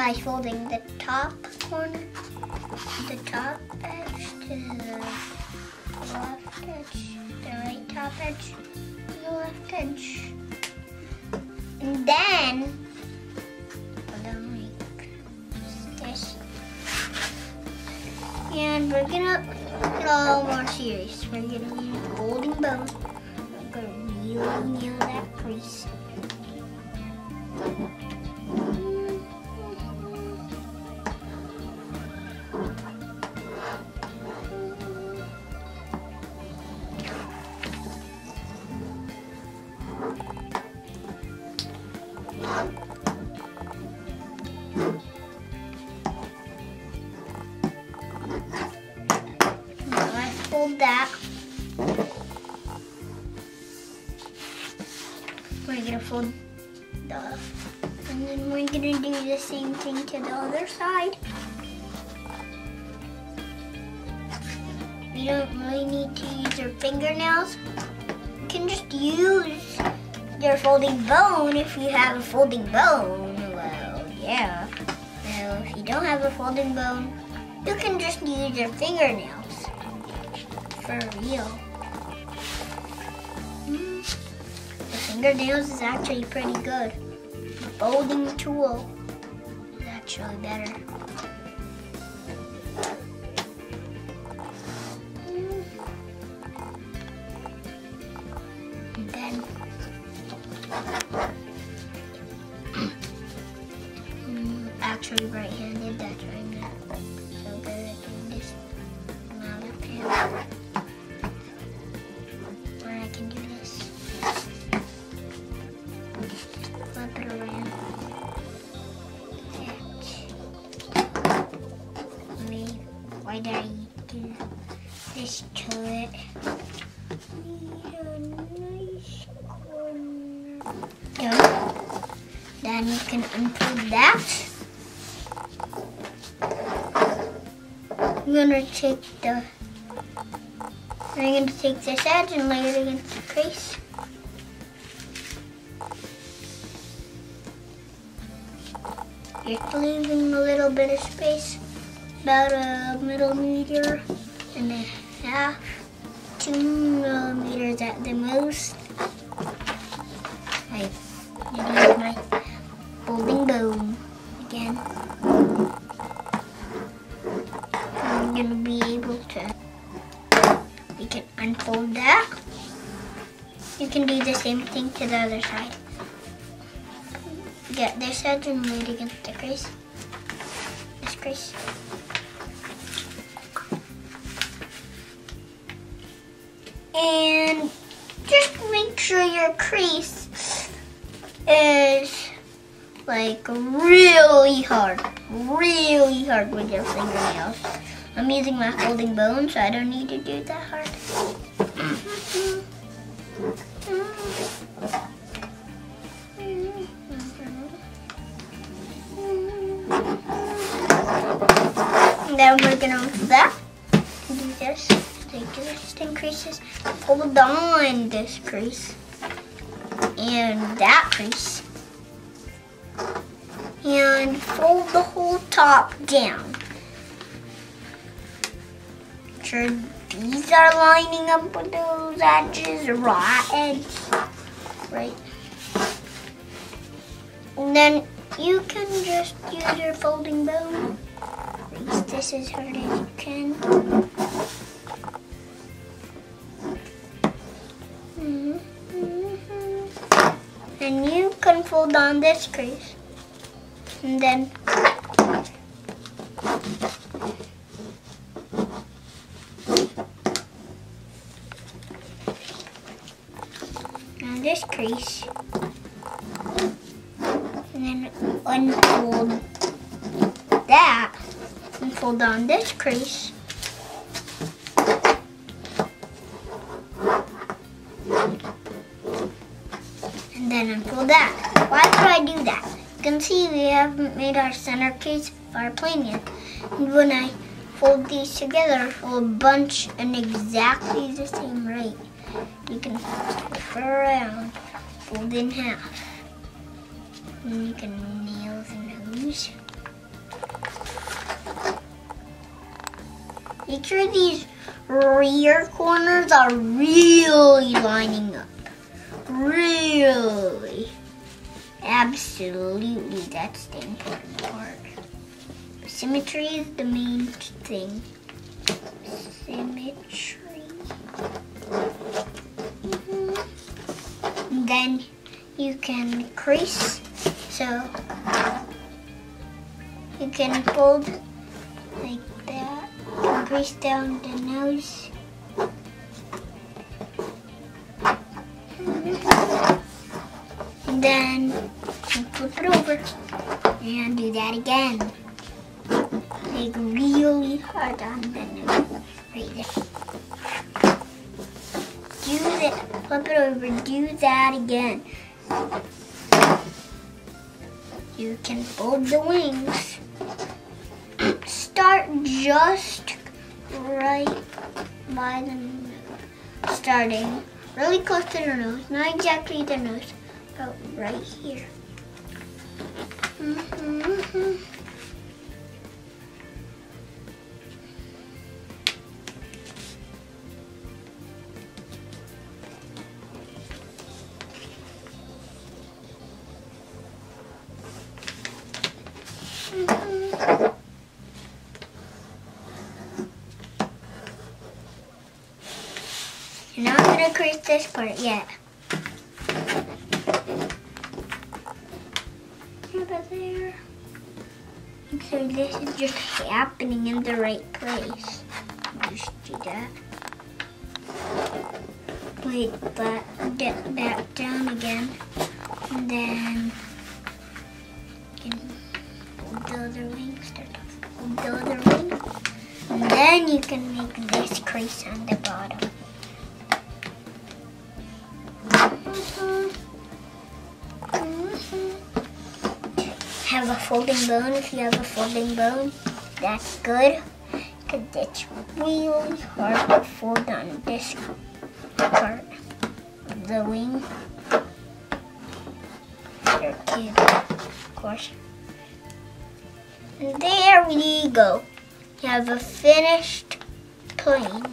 by folding the top corner, the top edge to the left edge, the right top edge, and the left edge. And then, like this. And we're gonna get a little more serious. We're gonna use a folding bone. We're gonna really nail that crease. Fold that. We're gonna fold the, and then we're gonna do the same thing to the other side. You don't really need to use your fingernails. You can just use your folding bone if you have a folding bone. Well, yeah. Well, if you don't have a folding bone, you can just use your fingernails. For real. The fingernails is actually pretty good. The folding tool is actually better. And then actually right-handed, that's what I meant. So good at doing this. My left hand. I can do this. Flip it around. Why did I do this to it? Need a nice corner. Done. Then you can unfold that. I'm gonna take the. I'm going to take this edge and lay it against the crease. Just leaving a little bit of space, about a millimeter and a half, 2 millimeters at the most. I use my folding bone again. I'm going to be able to. You can unfold that. You can do the same thing to the other side. Get this edge and lay it against the crease. This crease. And just make sure your crease is like really hard with your fingernails. I'm using my folding bone, so I don't need to do that hard. And then we're gonna do that. Do this. Take this in creases. Hold on this crease and that crease, and fold the whole top down. Sure these are lining up with those edges, right? And then you can just use your folding bone. Raise this as hard as you can. And you can fold on this crease. And then on this crease. And then unfold that and fold on this crease. And then unfold that. Why would I do that? You can see we haven't made our center case of our plane yet. And when I fold these together, it will bunch in exactly the same rate. You can flip it around, fold in half. And you can nail the nose. Make sure these rear corners are really lining up. Really. Absolutely, that's the important part. Symmetry is the main thing. Symmetry. Then you can crease. So you can fold like that. You can crease down the nose. And then you flip it over and do that again. Like really hard on the nose. Right there. Do that. Flip it over. Do that again. You can fold the wings. Start just right by the nose. Starting really close to the nose. Not exactly the nose, but right here. You're not gonna crease this part yet. Over there. So this is just happening in the right place. Just do that. Wait, but get back down again. And then you can fold the other wing. Start to fold the other wing. And then you can make this crease on the bottom. Have a folding bone. If you have a folding bone, that's good, because it's really hard to fold on this part of the wing. Your kid, of course. And there we go. You have a finished plane.